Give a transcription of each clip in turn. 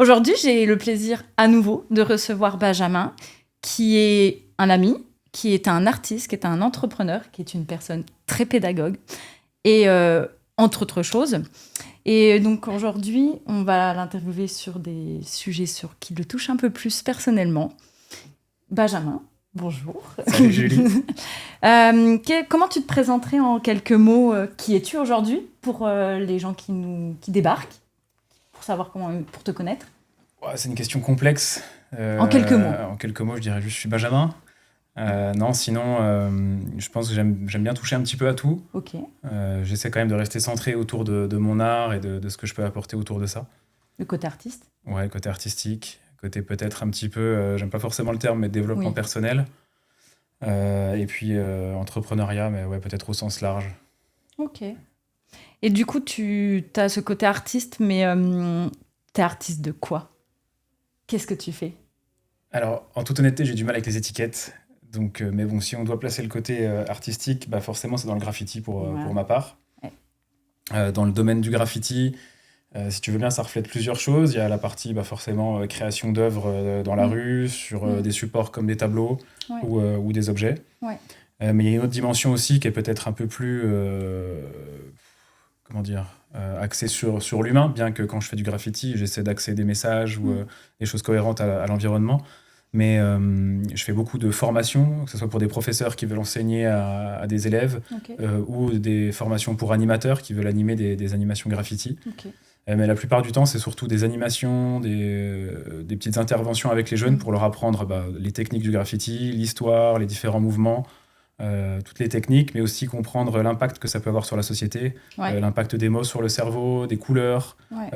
Aujourd'hui, j'ai le plaisir à nouveau de recevoir Benjamin, qui est un ami, qui est un artiste, qui est un entrepreneur, qui est une personne très pédagogue, et entre autres choses. Et donc aujourd'hui, on va l'interviewer sur des sujets qui le touchent un peu plus personnellement. Benjamin, bonjour. Salut Julie. Comment tu te présenterais en quelques mots? Qui es-tu aujourd'hui pour les gens qui débarquent, pour savoir pour te connaître? Ouais, c'est une question complexe. En quelques mots. En quelques mots, je dirais juste je suis Benjamin. Non, sinon, je pense que j'aime bien toucher un petit peu à tout. Ok. J'essaie quand même de rester centré autour de mon art et de ce que je peux apporter autour de ça. Le côté artiste? Ouais, côté artistique, côté peut-être un petit peu, j'aime pas forcément le terme, mais développement personnel. Et puis entrepreneuriat, mais ouais, peut-être au sens large. Ok. Et du coup, tu as ce côté artiste, mais t'es artiste de quoi? Qu'est-ce que tu fais? Alors, en toute honnêteté, j'ai du mal avec les étiquettes. Donc, mais bon, si on doit placer le côté artistique, bah forcément, c'est dans le graffiti pour ma part. Ouais. Dans le domaine du graffiti, si tu veux bien, ça reflète plusieurs choses. Il y a la partie forcément création d'œuvres dans la rue, sur des supports comme des tableaux ou des objets. Ouais. Mais il y a une autre dimension aussi qui est peut-être un peu plus... comment dire, axé sur l'humain, bien que quand je fais du graffiti, j'essaie d'axer des messages ou des choses cohérentes à l'environnement. Mais je fais beaucoup de formations, que ce soit pour des professeurs qui veulent enseigner à des élèves, ou des formations pour animateurs qui veulent animer des animations graffiti. Okay. Mais la plupart du temps, c'est surtout des animations, des petites interventions avec les jeunes pour leur apprendre les techniques du graffiti, l'histoire, les différents mouvements, toutes les techniques, mais aussi comprendre l'impact que ça peut avoir sur la société, l'impact des mots sur le cerveau, des couleurs,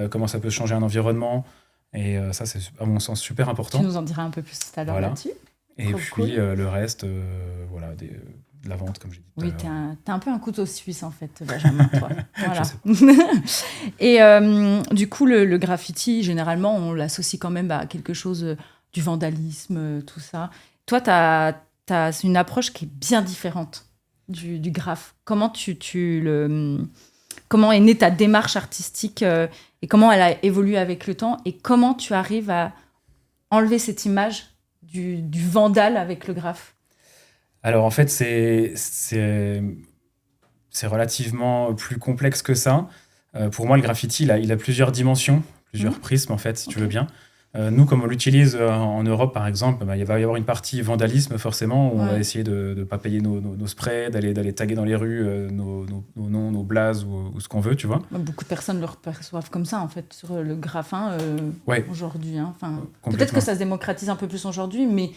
comment ça peut changer un environnement. Et ça, c'est à mon sens super important. Tu nous en diras un peu plus tout à l'heure là-dessus. Et trop puis cool. Le reste, de la vente, comme j'ai dit. Oui, t'es un peu un couteau suisse en fait, Benjamin, toi. Voilà. Et du coup, le graffiti, généralement, on l'associe quand même à quelque chose du vandalisme, tout ça. Toi, t'as une approche qui est bien différente du graphe. Comment comment est née ta démarche artistique et comment elle a évolué avec le temps et comment tu arrives à enlever cette image du vandale avec le graphe? Alors en fait, c'est relativement plus complexe que ça. Pour moi, le graffiti, il a plusieurs dimensions, plusieurs prismes en fait, si tu veux bien. Nous, comme on l'utilise en Europe, par exemple, il va y avoir une partie vandalisme, forcément, où on va essayer de ne pas payer nos sprays, d'aller taguer dans les rues nos noms, nos blazes ou ce qu'on veut, tu vois. Beaucoup de personnes le perçoivent comme ça, en fait, sur le graffin aujourd'hui. Hein. Enfin, peut-être que ça se démocratise un peu plus aujourd'hui, mais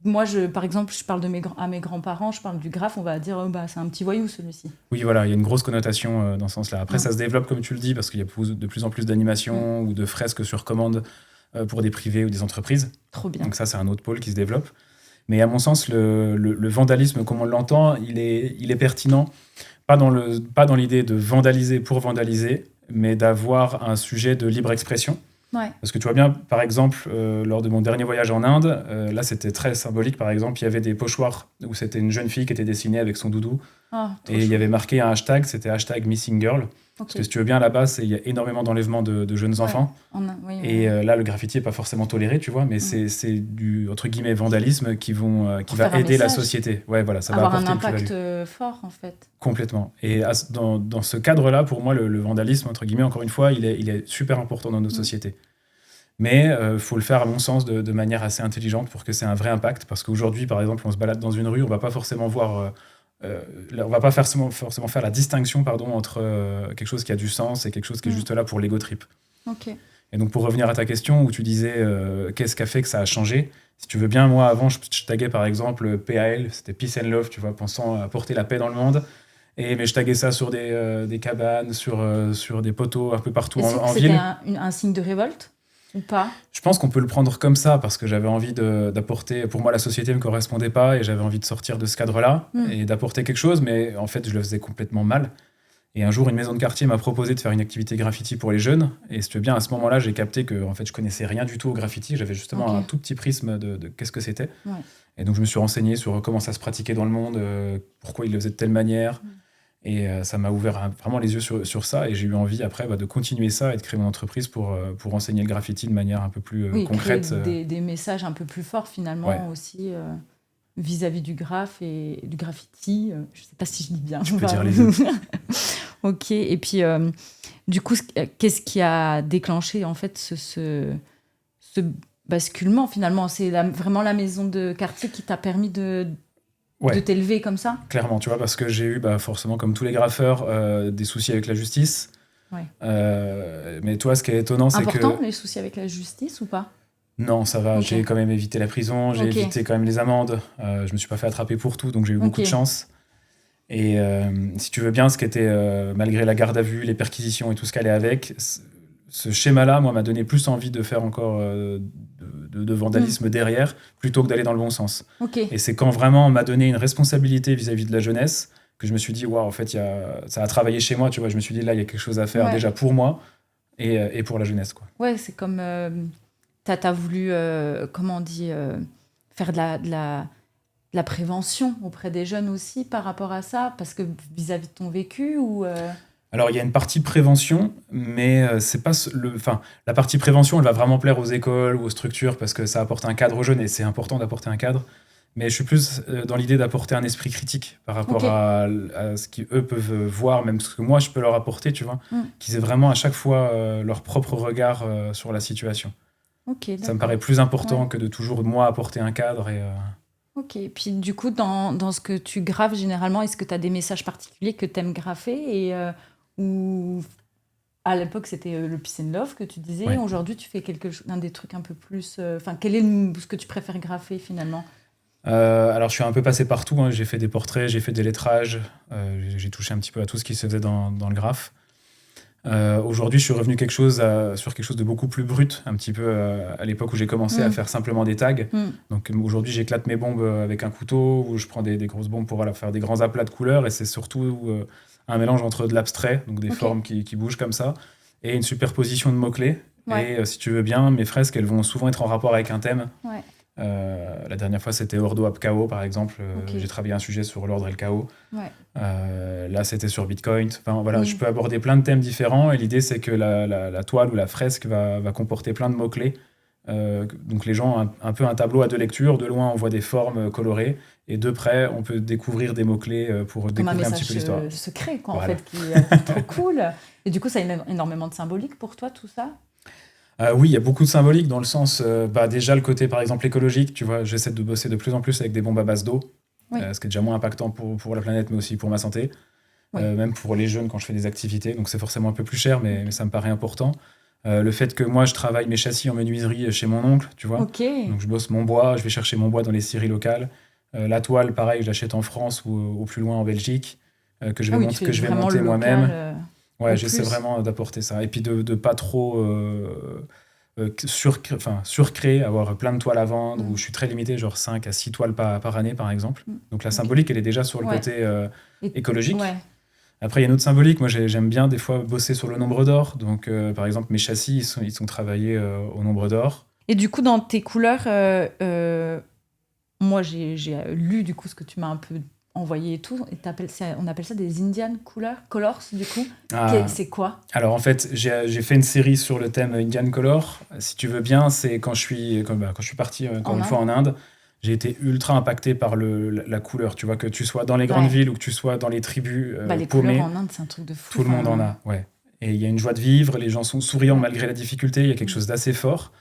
moi, par exemple, je parle à mes grands-parents, je parle du graphe, on va dire c'est un petit voyou, celui-ci. Oui, voilà, il y a une grosse connotation dans ce sens-là. Après, ça se développe, comme tu le dis, parce qu'il y a de plus en plus d'animations ou de fresques sur commande pour des privés ou des entreprises. Trop bien. Donc ça, c'est un autre pôle qui se développe. Mais à mon sens, le vandalisme, comme on l'entend, il est pertinent, pas dans l'idée de vandaliser pour vandaliser, mais d'avoir un sujet de libre expression. Ouais. Parce que tu vois bien, par exemple, lors de mon dernier voyage en Inde, là, c'était très symbolique, par exemple, il y avait des pochoirs où c'était une jeune fille qui était dessinée avec son doudou. Et il y avait marqué un hashtag, c'était #MissingGirl. Parce que si tu veux bien, là-bas, il y a énormément d'enlèvements de jeunes enfants. Et là, le graffiti n'est pas forcément toléré, tu vois, mais c'est du, entre guillemets, vandalisme qui va aider la société. Ouais, voilà, ça va apporter un impact fort, en fait. Complètement. Et dans ce cadre-là, pour moi, le vandalisme, entre guillemets, encore une fois, il est super important dans notre société. Mais il faut le faire, à mon sens, de manière assez intelligente pour que c'est un vrai impact. Parce qu'aujourd'hui, par exemple, on se balade dans une rue, on ne va pas forcément voir... on va pas forcément faire la distinction entre quelque chose qui a du sens et quelque chose qui est juste là pour l'ego trip. Okay. Et donc, pour revenir à ta question où tu disais qu'est-ce qui a fait que ça a changé, si tu veux bien, moi, avant, je taguais par exemple PAL, c'était Peace and Love, tu vois, pensant à apporter la paix dans le monde. Mais je taguais ça sur des cabanes, sur des poteaux un peu partout en ville. C'était un signe de révolte ou pas? Je pense qu'on peut le prendre comme ça parce que j'avais envie d'apporter... Pour moi, la société ne me correspondait pas et j'avais envie de sortir de ce cadre-là et d'apporter quelque chose, mais en fait, je le faisais complètement mal. Et un jour, une maison de quartier m'a proposé de faire une activité graffiti pour les jeunes. Et si tu veux bien, à ce moment-là, j'ai capté que en fait, je connaissais rien du tout au graffiti. J'avais justement un tout petit prisme de qu'est-ce que c'était. Ouais. Et donc, je me suis renseigné sur comment ça se pratiquait dans le monde, pourquoi ils le faisaient de telle manière. Et ça m'a ouvert vraiment les yeux sur ça. Et j'ai eu envie après de continuer ça et de créer mon entreprise pour enseigner le graffiti de manière un peu plus concrète. Des messages un peu plus forts finalement aussi vis-à-vis du graphe et du graffiti. Je ne sais pas si je dis bien. Tu peux dire les deux. Ok. Et puis, du coup, qu'est-ce qui a déclenché en fait ce basculement finalement? C'est vraiment la maison de quartier qui t'a permis de t'élever comme ça? Clairement, tu vois, parce que j'ai eu forcément, comme tous les graffeurs, des soucis avec la justice. Ouais. Mais toi, ce qui est étonnant, c'est que... Important, les soucis avec la justice ou pas? Non, ça va. Okay. J'ai quand même évité la prison, j'ai évité quand même les amendes. Je me suis pas fait attraper pour tout, donc j'ai eu beaucoup de chance. Et si tu veux bien, ce qui était, malgré la garde à vue, les perquisitions et tout ce qu'elle est avec, ce schéma-là, moi, m'a donné plus envie de faire encore de vandalisme derrière, plutôt que d'aller dans le bon sens. Et c'est quand vraiment on m'a donné une responsabilité vis-à-vis de la jeunesse que je me suis dit, waouh, en fait, ça a travaillé chez moi, tu vois. Je me suis dit, là, il y a quelque chose à faire déjà pour moi et pour la jeunesse, quoi. Ouais, c'est comme... T'as voulu, comment on dit, faire de la prévention auprès des jeunes aussi par rapport à ça, parce que vis-à-vis de ton vécu ou Alors, il y a une partie prévention, mais c'est pas la partie prévention, elle va vraiment plaire aux écoles ou aux structures parce que ça apporte un cadre aux jeunes et c'est important d'apporter un cadre. Mais je suis plus dans l'idée d'apporter un esprit critique par rapport à ce qu'eux peuvent voir, même ce que moi je peux leur apporter, tu vois, qu'ils aient vraiment à chaque fois leur propre regard sur la situation. Ça me paraît plus important que de toujours, moi, apporter un cadre. Ok, puis du coup, dans ce que tu graves généralement, est-ce que tu as des messages particuliers que tu aimes graffer ou à l'époque, c'était le Peace and Love que tu disais. Ouais. Aujourd'hui, tu fais un des trucs un peu plus... quel est ce que tu préfères graffer finalement? Alors, je suis un peu passé partout. Hein. J'ai fait des portraits, j'ai fait des lettrages. J'ai touché un petit peu à tout ce qui se faisait dans le graphe. Aujourd'hui, je suis revenu sur quelque chose de beaucoup plus brut, un petit peu à l'époque où j'ai commencé à faire simplement des tags. Donc aujourd'hui, j'éclate mes bombes avec un couteau, où je prends des grosses bombes pour faire des grands aplats de couleurs, et c'est surtout un mélange entre de l'abstrait, donc des formes qui bougent comme ça, et une superposition de mots-clés. Ouais. Et si tu veux bien, mes fresques, elles vont souvent être en rapport avec un thème. Ouais. La dernière fois, c'était Ordo Ab Chaos, par exemple. J'ai travaillé un sujet sur l'ordre et le chaos. Ouais. Là, c'était sur Bitcoin. Enfin, voilà, je peux aborder plein de thèmes différents. Et l'idée, c'est que la toile ou la fresque va comporter plein de mots-clés. Donc, les gens ont un peu un tableau à deux lectures. De loin, on voit des formes colorées. Et de près, on peut découvrir des mots-clés pour découvrir un petit peu l'histoire. Un message secret, quoi, voilà. En fait, qui est trop cool. Et du coup, ça a énormément de symbolique pour toi, tout ça? Oui, il y a beaucoup de symbolique dans le sens, déjà le côté par exemple écologique, tu vois, j'essaie de bosser de plus en plus avec des bombes à base d'eau, ce qui est déjà moins impactant pour la planète, mais aussi pour ma santé, même pour les jeunes quand je fais des activités, donc c'est forcément un peu plus cher, mais ça me paraît important. Le fait que moi je travaille mes châssis en menuiserie chez mon oncle, tu vois, donc je bosse mon bois, je vais chercher mon bois dans les scieries locales, la toile pareil, je l'achète en France ou au plus loin en Belgique, que je vais monter moi-même. Ouais, j'essaie vraiment d'apporter ça. Et puis de pas trop surcréer, avoir plein de toiles à vendre, où je suis très limité, genre 5 à 6 toiles par année, par exemple. Donc la symbolique, elle est déjà sur le côté écologique. Ouais. Après, il y a une autre symbolique. Moi, j'aime bien des fois bosser sur le nombre d'or. Donc, par exemple, mes châssis, ils sont travaillés au nombre d'or. Et du coup, dans tes couleurs, moi, j'ai lu du coup ce que tu m'as un peu envoyé et tout, et on appelle ça des Indian colors du coup. C'est quoi? Alors en fait, j'ai fait une série sur le thème Indian Color. Si tu veux bien, c'est quand je suis parti encore une fois en Inde, j'ai été ultra impacté par la couleur. Tu vois, que tu sois dans les grandes villes ou que tu sois dans les tribus les paumées. Couleurs en Inde, c'est un truc de fou. Tout le monde en a, ouais. Et il y a une joie de vivre, les gens sont souriants malgré la difficulté, il y a quelque chose d'assez fort.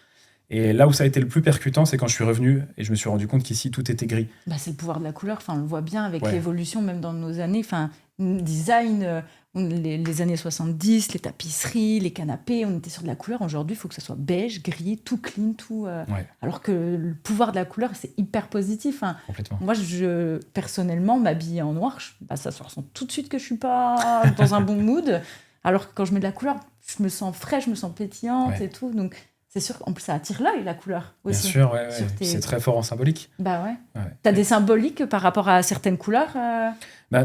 Et là où ça a été le plus percutant, c'est quand je suis revenu et je me suis rendu compte qu'ici, tout était gris. C'est le pouvoir de la couleur. Enfin, on le voit bien avec l'évolution, même dans nos années. Enfin, design, les années 70, les tapisseries, les canapés, on était sur de la couleur. Aujourd'hui, il faut que ça soit beige, gris, tout clean, tout... Alors que le pouvoir de la couleur, c'est hyper positif. Hein. Complètement. Moi, personnellement, m'habiller en noir, ça se ressent tout de suite que je ne suis pas dans un bon mood. Alors que quand je mets de la couleur, je me sens fraîche, je me sens pétillante et tout. Donc... C'est sûr qu'en plus, ça attire l'œil, la couleur aussi. Bien sûr, c'est très fort en symbolique. T'as des symboliques par rapport à certaines couleurs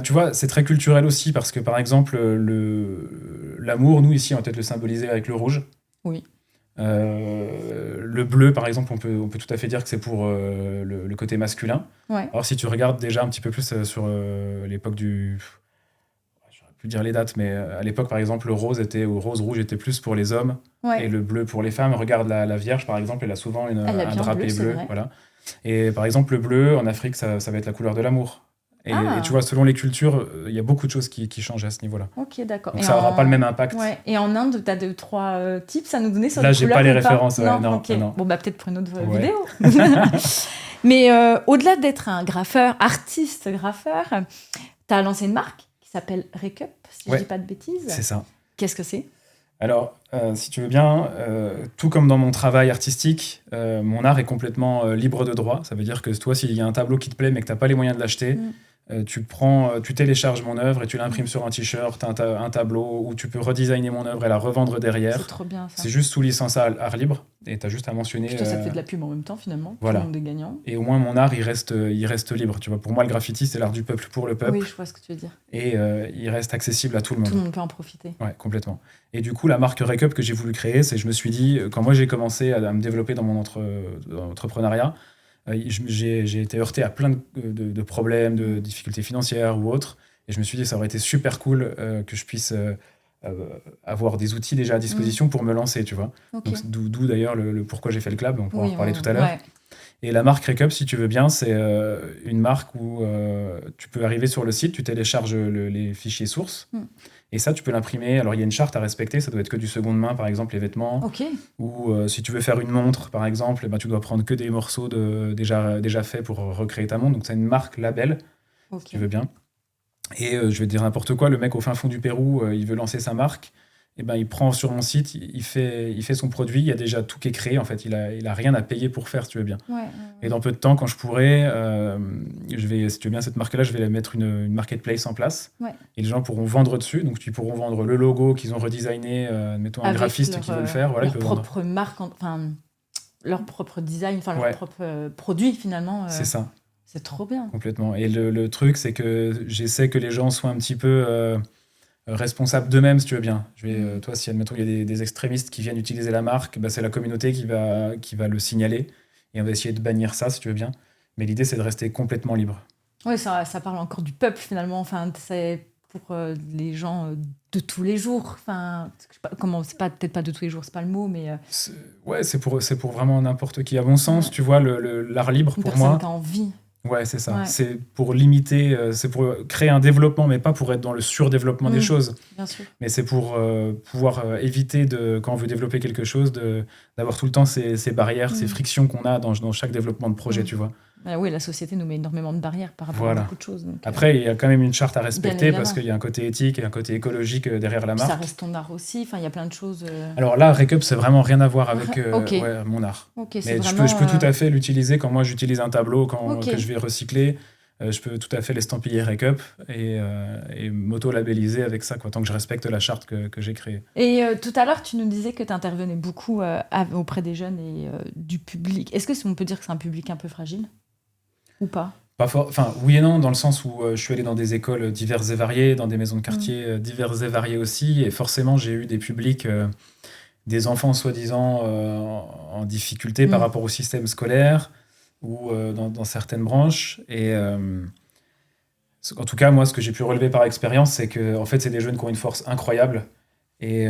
tu vois, c'est très culturel aussi, parce que par exemple, l'amour, nous ici, on va peut-être le symboliser avec le rouge. Oui. Le bleu, par exemple, on peut tout à fait dire que c'est pour le côté masculin. Ouais. Alors, si tu regardes déjà un petit peu plus sur l'époque du... plus dire les dates, mais à l'époque, par exemple, le rose rouge était plus pour les hommes et le bleu pour les femmes. Regarde la Vierge, par exemple, elle a souvent un drapé bleu. Voilà. Et par exemple, le bleu, en Afrique, ça va être la couleur de l'amour. Et tu vois, selon les cultures, il y a beaucoup de choses qui changent à ce niveau-là. Ok, d'accord. Donc ça n'aura pas le même impact. Ouais. Et en Inde, tu as 2-3 tips à nous donner sur les couleurs? Là, j'ai pas les références. Non. Bon, peut-être pour une autre vidéo. Mais au-delà d'être un artiste graffeur, tu as lancé une marque qui s'appelle Rekup, si je dis pas de bêtises. C'est ça. Qu'est-ce que c'est ? Alors, si tu veux bien, tout comme dans mon travail artistique, mon art est complètement libre de droit. Ça veut dire que toi, s'il y a un tableau qui te plaît mais que tu n'as pas les moyens de l'acheter, tu télécharges mon œuvre et tu l'imprimes sur un t-shirt, un tableau, où tu peux redesigner mon œuvre et la revendre derrière. C'est trop bien, ça. C'est juste sous licence art libre et tu as juste à mentionner... Ça te fait de la pub en même temps, finalement. Voilà. Tout le monde est gagnant. Et au moins, mon art, il reste libre. Tu vois, pour moi, le graffiti, c'est l'art du peuple pour le peuple. Oui, je vois ce que tu veux dire. Et il reste accessible à tout le monde. Tout le monde peut en profiter. Ouais, complètement. Et du coup, la marque Rekup que j'ai voulu créer, je me suis dit, quand moi j'ai commencé à me développer dans mon entrepreneuriat, j'ai été heurté à plein de problèmes, de difficultés financières ou autres. Et je me suis dit, ça aurait été super cool que je puisse avoir des outils déjà à disposition pour me lancer, tu vois. Okay. Donc, d'où d'ailleurs le pourquoi j'ai fait le club, on pourra en reparler tout à l'heure. Ouais. Et la marque Rekup, si tu veux bien, c'est une marque où tu peux arriver sur le site, tu télécharges les fichiers sources. Et ça, tu peux l'imprimer. Alors, il y a une charte à respecter. Ça doit être que du seconde main, par exemple, les vêtements. Okay. Ou si tu veux faire une montre, par exemple, tu dois prendre que des morceaux déjà faits pour recréer ta montre. Donc, c'est une marque label, si tu veux bien. Et je vais te dire n'importe quoi. Le mec au fin fond du Pérou, il veut lancer sa marque. Et il prend sur mon site, il fait son produit. Il y a déjà tout qui est créé. En fait, il a rien à payer pour faire, si tu veux bien. Ouais. Et dans peu de temps, quand je pourrai, si tu veux bien, cette marque-là, je vais la mettre une marketplace en place. Ouais. Et les gens pourront vendre dessus. Donc, ils pourront vendre le logo qu'ils ont redesigné, mettons un graphiste qui veut le faire. Voilà, leur propre marque, leur propre design, leur propre produit, finalement. C'est ça. C'est trop bien. Complètement. Et le truc, c'est que j'essaie que les gens soient un petit peu... responsables d'eux-mêmes, si tu veux bien. Toi, si admettons il y a des extrémistes qui viennent utiliser la marque, c'est la communauté qui va le signaler et on va essayer de bannir ça, si tu veux bien. Mais l'idée, c'est de rester complètement libre. Oui, ça parle encore du peuple, finalement. C'est pour les gens de tous les jours. C'est peut-être pas de tous les jours, c'est pas le mot, mais... C'est pour vraiment n'importe qui. À mon sens, tu vois, l'art libre, pour moi... Une personne qui a envie. Ouais, c'est ça. Ouais. C'est pour limiter, c'est pour créer un développement, mais pas pour être dans le surdéveloppement des choses. Bien sûr. Mais c'est pour pouvoir éviter, quand on veut développer quelque chose, d'avoir tout le temps ces barrières, ces frictions qu'on a dans chaque développement de projet, tu vois. Oui, la société nous met énormément de barrières par rapport à beaucoup de choses. Donc, après, il y a quand même une charte à respecter parce qu'il y a un côté éthique et un côté écologique derrière la marque. Ça reste ton art aussi, il y a plein de choses... Alors là, Rekup, c'est vraiment rien à voir avec mon art. Okay, mais vraiment, je peux tout à fait l'utiliser quand moi j'utilise un tableau, que je vais recycler. Je peux tout à fait l'estampiller Rekup et m'auto-labelliser avec ça, tant que je respecte la charte que j'ai créée. Et tout à l'heure, tu nous disais que tu intervenais beaucoup auprès des jeunes et du public. Est-ce que on peut dire que c'est un public un peu fragile ? Ou pas ? Oui et non, dans le sens où je suis allé dans des écoles diverses et variées, dans des maisons de quartier diverses et variées aussi, et forcément j'ai eu des publics, des enfants soi-disant en difficulté par rapport au système scolaire ou dans certaines branches. Et en tout cas, moi, ce que j'ai pu relever par expérience, c'est que en fait, c'est des jeunes qui ont une force incroyable. Et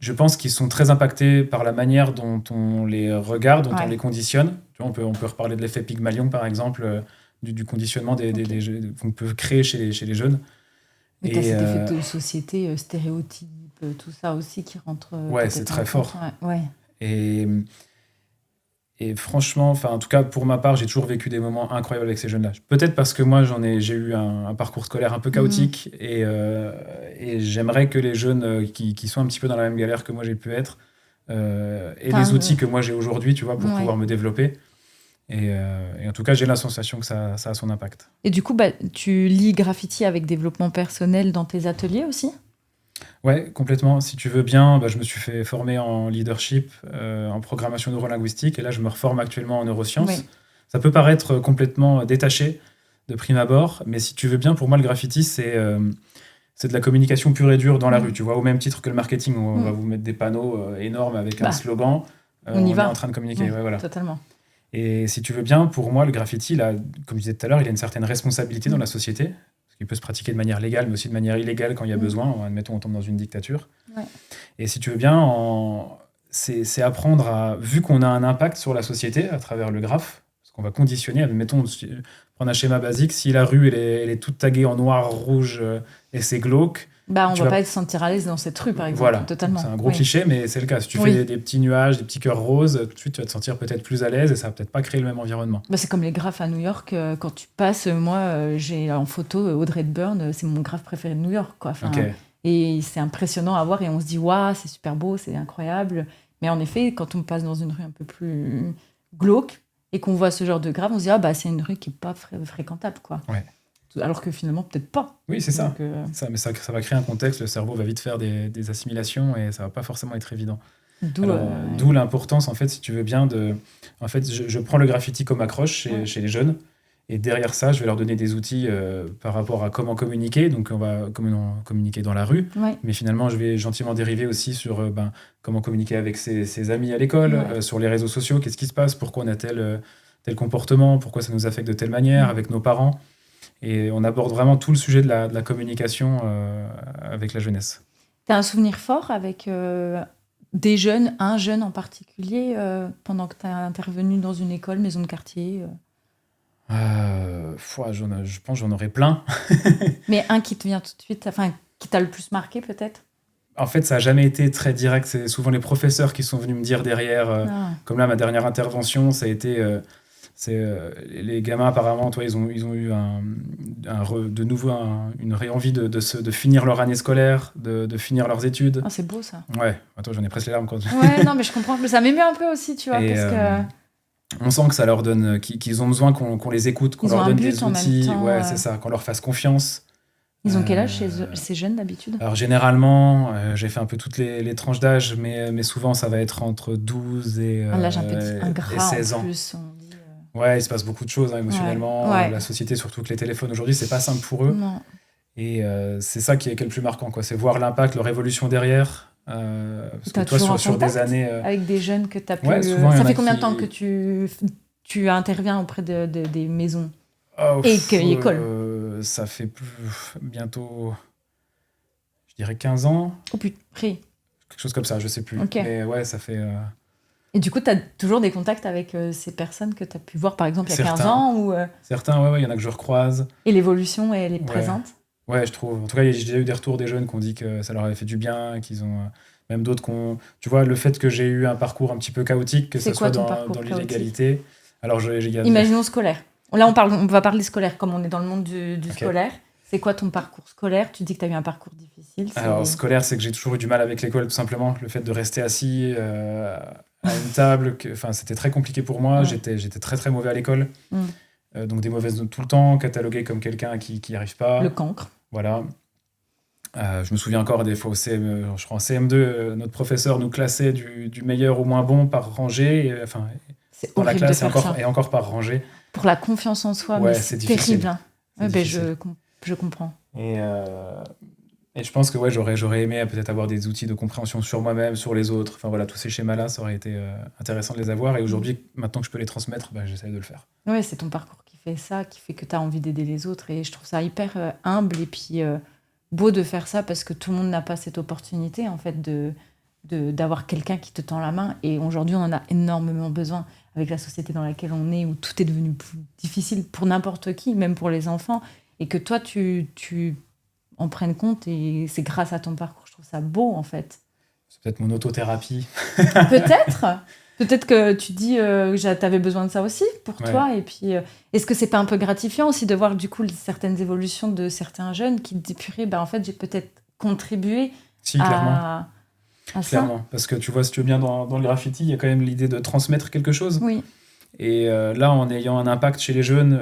je pense qu'ils sont très impactés par la manière dont on les regarde, dont on les conditionne. Tu vois, on peut reparler de l'effet Pygmalion, par exemple, du conditionnement qu'on peut créer chez les jeunes. Mais tu as cet effet de société, stéréotype, tout ça aussi qui rentre... c'est très fort. Ouais. Et franchement, en tout cas, pour ma part, j'ai toujours vécu des moments incroyables avec ces jeunes-là. Peut-être parce que moi, j'ai eu un parcours scolaire un peu chaotique et j'aimerais que les jeunes qui sont un petit peu dans la même galère que moi j'ai pu être aient les outils que moi j'ai aujourd'hui, tu vois, pour pouvoir me développer. Et en tout cas, j'ai la sensation que ça a son impact. Et du coup, tu lis graffiti avec développement personnel dans tes ateliers aussi ? Ouais, complètement. Si tu veux bien, je me suis fait former en leadership, en programmation neurolinguistique, et là, je me reforme actuellement en neurosciences. Oui. Ça peut paraître complètement détaché de prime abord, mais si tu veux bien, pour moi, le graffiti, c'est de la communication pure et dure dans la rue, tu vois, au même titre que le marketing, où on va vous mettre des panneaux énormes avec un slogan. On est en train de communiquer. Oui, voilà. Totalement. Et si tu veux bien, pour moi, le graffiti, là, comme je disais tout à l'heure, il a une certaine responsabilité dans la société. Il peut se pratiquer de manière légale, mais aussi de manière illégale quand il y a besoin. Admettons, on tombe dans une dictature. Ouais. Et si tu veux bien, c'est apprendre à... Vu qu'on a un impact sur la société à travers le graphe, parce qu'on va conditionner, admettons, prendre un schéma basique, si la rue, elle est toute taguée en noir, rouge, et c'est glauque... on ne va pas se sentir à l'aise dans cette rue, par exemple. Voilà, totalement. C'est un gros cliché, mais c'est le cas. Si tu fais des petits nuages, des petits cœurs roses, tout de suite, tu vas te sentir peut-être plus à l'aise et ça va peut-être pas créer le même environnement. C'est comme les graphes à New York. Quand tu passes, moi, j'ai en photo Audrey Hepburn, c'est mon graphe préféré de New York, quoi. Et c'est impressionnant à voir et on se dit, waouh, c'est super beau, c'est incroyable. Mais en effet, quand on passe dans une rue un peu plus glauque et qu'on voit ce genre de graphe, on se dit, c'est une rue qui n'est pas fréquentable, quoi. Ouais. Alors que finalement, peut-être pas. Oui, c'est ça. Mais ça va créer un contexte, le cerveau va vite faire des assimilations et ça va pas forcément être évident. D'où l'importance, en fait, si tu veux bien, En fait, je prends le graffiti comme accroche chez les jeunes. Et derrière ça, je vais leur donner des outils par rapport à comment communiquer. Donc, on va communiquer dans la rue. Ouais. Mais finalement, je vais gentiment dériver aussi sur comment communiquer avec ses amis à l'école, sur les réseaux sociaux. Qu'est-ce qui se passe? Pourquoi on a tel comportement? Pourquoi ça nous affecte de telle manière avec nos parents? Et on aborde vraiment tout le sujet de la communication avec la jeunesse. Tu as un souvenir fort avec des jeunes, un jeune en particulier, pendant que tu as intervenu dans une école, maison de quartier je pense que j'en aurais plein. Mais un qui te vient tout de suite, qui t'a le plus marqué peut-être? En fait, ça n'a jamais été très direct. C'est souvent les professeurs qui sont venus me dire derrière. Comme là, ma dernière intervention, ça a été... les gamins, apparemment, ils ont eu de nouveau une envie de finir leur année scolaire, de finir leurs études. C'est beau, ça. Ouais, attends, j'en ai presque les larmes. Ouais, non, mais je comprends. Mais ça m'émeut un peu aussi, tu vois, parce que... On sent que ça leur donne... qu'ils ont besoin qu'on les écoute, qu'on leur donne des outils. Ouais, c'est ça, qu'on leur fasse confiance. Ils ont quel âge, ces jeunes, d'habitude? Alors, généralement, j'ai fait un peu toutes les tranches d'âge, mais souvent, ça va être entre 12 et 16 ans. En plus, on dit... Ouais, il se passe beaucoup de choses émotionnellement. La société, surtout que les téléphones aujourd'hui, c'est pas simple pour eux. Non. Et c'est ça qui est le plus marquant, quoi. C'est voir l'impact, leur évolution derrière. Parce que toi, sur des années. Avec des jeunes que tu as pu. Ça fait combien de temps que tu interviens auprès des maisons et écoles? Ça fait bientôt, je dirais 15 ans. Oh putain, quelque chose comme ça, je sais plus. Okay. Mais ouais, ça fait. Et du coup, tu as toujours des contacts avec ces personnes que tu as pu voir, par exemple, il y a 15 ans ou Certains, il y en a que je recroise. Et l'évolution, elle est présente? Ouais, je trouve. En tout cas, j'ai déjà eu des retours des jeunes qui ont dit que ça leur avait fait du bien, qu'ils ont... Même d'autres qui ont... Tu vois, le fait que j'ai eu un parcours un petit peu chaotique, que ce soit dans l'illégalité... Alors, imaginons scolaire. Là, on va parler scolaire, comme on est dans le monde du scolaire. C'est quoi ton parcours scolaire? Tu dis que tu as eu un parcours difficile. Alors, scolaire, c'est que j'ai toujours eu du mal avec l'école, tout simplement. Le fait de rester assis à une table, c'était très compliqué pour moi. J'étais très, très mauvais à l'école. Donc, des mauvaises notes tout le temps, catalogué comme quelqu'un qui n'y arrive pas. Le cancre. Voilà. Je me souviens encore des fois je crois en CM2, notre professeur nous classait du meilleur au moins bon par rangée. C'est dans la horrible classe de faire ça. Et encore par rangée. Pour la confiance en soi, mais c'est terrible. Hein. Je comprends. Et je pense que j'aurais aimé peut-être avoir des outils de compréhension sur moi-même, sur les autres. Enfin voilà, tous ces schémas-là, ça aurait été intéressant de les avoir. Et aujourd'hui, maintenant que je peux les transmettre, j'essaie de le faire. Ouais, c'est ton parcours qui fait ça, qui fait que tu as envie d'aider les autres. Et je trouve ça hyper humble et puis beau de faire ça parce que tout le monde n'a pas cette opportunité en fait d'avoir quelqu'un qui te tend la main. Et aujourd'hui, on en a énormément besoin avec la société dans laquelle on est, où tout est devenu plus difficile pour n'importe qui, même pour les enfants. Et que toi, tu en prennes compte et c'est grâce à ton parcours. Je trouve ça beau, en fait. C'est peut-être mon autothérapie. Peut-être que tu dis que tu avais besoin de ça aussi pour toi. Et puis, est-ce que c'est pas un peu gratifiant aussi de voir du coup certaines évolutions de certains jeunes qui te disent purée, en fait, j'ai peut-être contribué clairement. à clairement. ça. Parce que tu vois, si tu veux bien, dans le graffiti, il y a quand même l'idée de transmettre quelque chose. Oui. Et là, en ayant un impact chez les jeunes,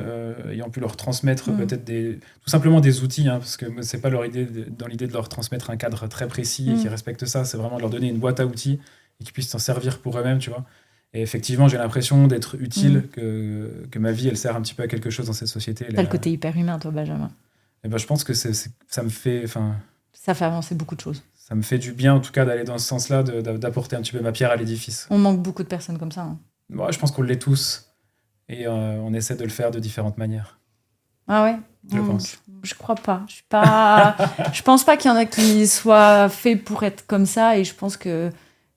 ayant pu leur transmettre peut-être tout simplement des outils, parce que c'est pas dans l'idée de leur transmettre un cadre très précis et qui respecte ça, c'est vraiment de leur donner une boîte à outils et qu'ils puissent s'en servir pour eux-mêmes, tu vois. Et effectivement, j'ai l'impression d'être utile, que ma vie, elle sert un petit peu à quelque chose dans cette société. T'as le côté hyper humain, toi, Benjamin. Et je pense que ça me fait... Ça fait avancer beaucoup de choses. Ça me fait du bien, en tout cas, d'aller dans ce sens-là, d'apporter un petit peu ma pierre à l'édifice. On manque beaucoup de personnes comme ça. Ouais, je pense qu'on l'est tous. Et on essaie de le faire de différentes manières. Ah ouais. Je pense. Je crois pas. Je pense pas qu'il y en a qui soient faits pour être comme ça. Et je pense que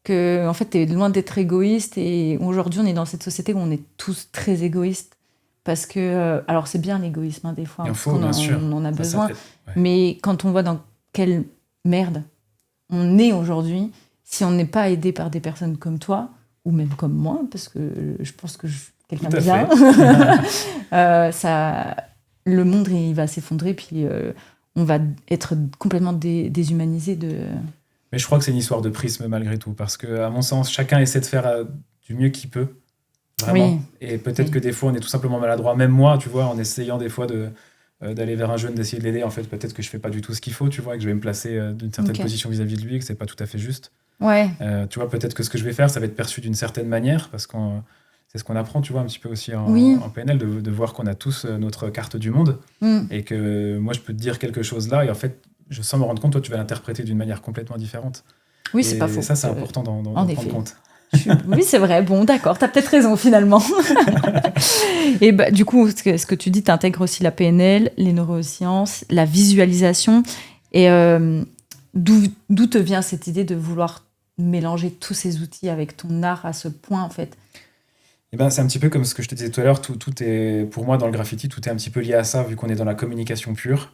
en fait, t'es loin d'être égoïste. Et aujourd'hui, on est dans cette société où on est tous très égoïstes. Parce que, alors c'est bien l'égoïsme, hein, des fois, parce qu'on bien sûr. on en a besoin. Ouais. Mais quand on voit dans quelle merde on est aujourd'hui, si on n'est pas aidé par des personnes comme toi, ou même comme moi, parce que je pense que je suis quelqu'un de bien, le monde il va s'effondrer, puis on va être complètement déshumanisé. Mais je crois que c'est une histoire de prisme malgré tout, parce que à mon sens, chacun essaie de faire du mieux qu'il peut. Vraiment. Oui. Et peut-être que des fois, on est tout simplement maladroit. Même moi, tu vois, en essayant des fois d'aller vers un jeune, d'essayer de l'aider, en fait, peut-être que je fais pas du tout ce qu'il faut, tu vois, et que je vais me placer d'une certaine position vis-à-vis de lui, et que c'est pas tout à fait juste. Ouais. Tu vois, peut-être que ce que je vais faire, ça va être perçu d'une certaine manière, parce que c'est ce qu'on apprend, tu vois, un petit peu aussi en PNL, de voir qu'on a tous notre carte du monde, et que moi, je peux te dire quelque chose là, et en fait, sans me rendre compte, toi, tu vas l'interpréter d'une manière complètement différente. Oui, c'est pas faux. Et ça, c'est important d'en prendre compte. Oui, c'est vrai. Bon, d'accord. T'as peut-être raison, finalement. Et bah, du coup, ce que tu dis, t'intègres aussi la PNL, les neurosciences, la visualisation. Et d'où te vient cette idée de vouloir mélanger tous ces outils avec ton art à ce point, en fait? Eh ben, c'est un petit peu comme ce que je te disais tout à l'heure. Tout est, pour moi, dans le graffiti, tout est un petit peu lié à ça, vu qu'on est dans la communication pure.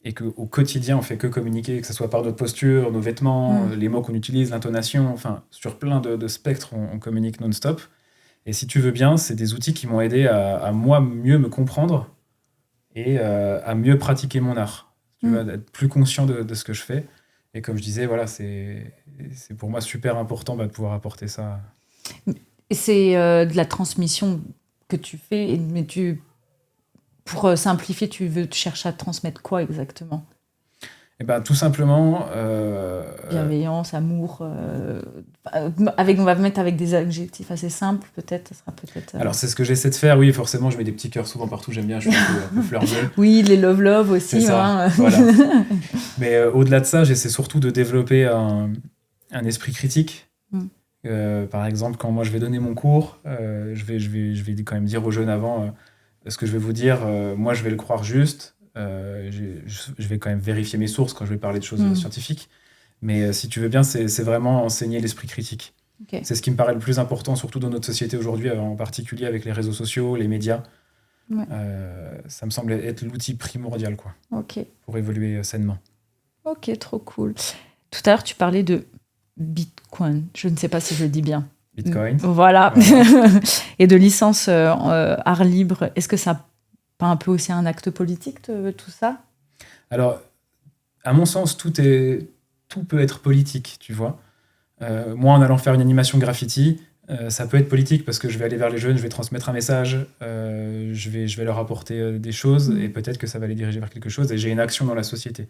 Et qu'au quotidien, on fait que communiquer, que ce soit par notre posture, nos vêtements, les mots qu'on utilise, l'intonation, enfin, sur plein de spectres, on communique non-stop. Et si tu veux bien, c'est des outils qui m'ont aidé à moi mieux me comprendre et à mieux pratiquer mon art. Tu vois, d'être plus conscient de ce que je fais. Et comme je disais, voilà, c'est pour moi super important de pouvoir apporter ça. Et c'est de la transmission que tu fais, mais pour simplifier, tu cherches à transmettre quoi exactement? Eh ben, tout simplement... bienveillance, amour... on va mettre avec des adjectifs assez simples, peut-être. Ça sera peut-être... Alors, c'est ce que j'essaie de faire. Oui, forcément, je mets des petits cœurs souvent partout. J'aime bien, je suis un peu fleur-bleue. Oui, les love aussi. C'est ça, voilà. Mais au-delà de ça, j'essaie surtout de développer un esprit critique. Par exemple, quand moi, je vais donner mon cours, je vais quand même dire aux jeunes avant... ce que je vais vous dire, moi, je vais le croire juste. Je vais quand même vérifier mes sources quand je vais parler de choses scientifiques. Mais si tu veux bien, c'est vraiment enseigner l'esprit critique. Okay. C'est ce qui me paraît le plus important, surtout dans notre société aujourd'hui, en particulier avec les réseaux sociaux, les médias. Ouais. Ça me semble être l'outil primordial, quoi, pour évoluer sainement. Ok, trop cool. Tout à l'heure, tu parlais de Bitcoin. Je ne sais pas si je le dis bien. Bitcoin. Voilà. Et de licence art libre. Est-ce que ça n'a pas un peu aussi un acte politique, tout ça? Alors, à mon sens, tout peut être politique, tu vois. Moi, en allant faire une animation graffiti, ça peut être politique parce que je vais aller vers les jeunes, je vais transmettre un message, je vais leur apporter des choses et peut-être que ça va les diriger vers quelque chose et j'ai une action dans la société,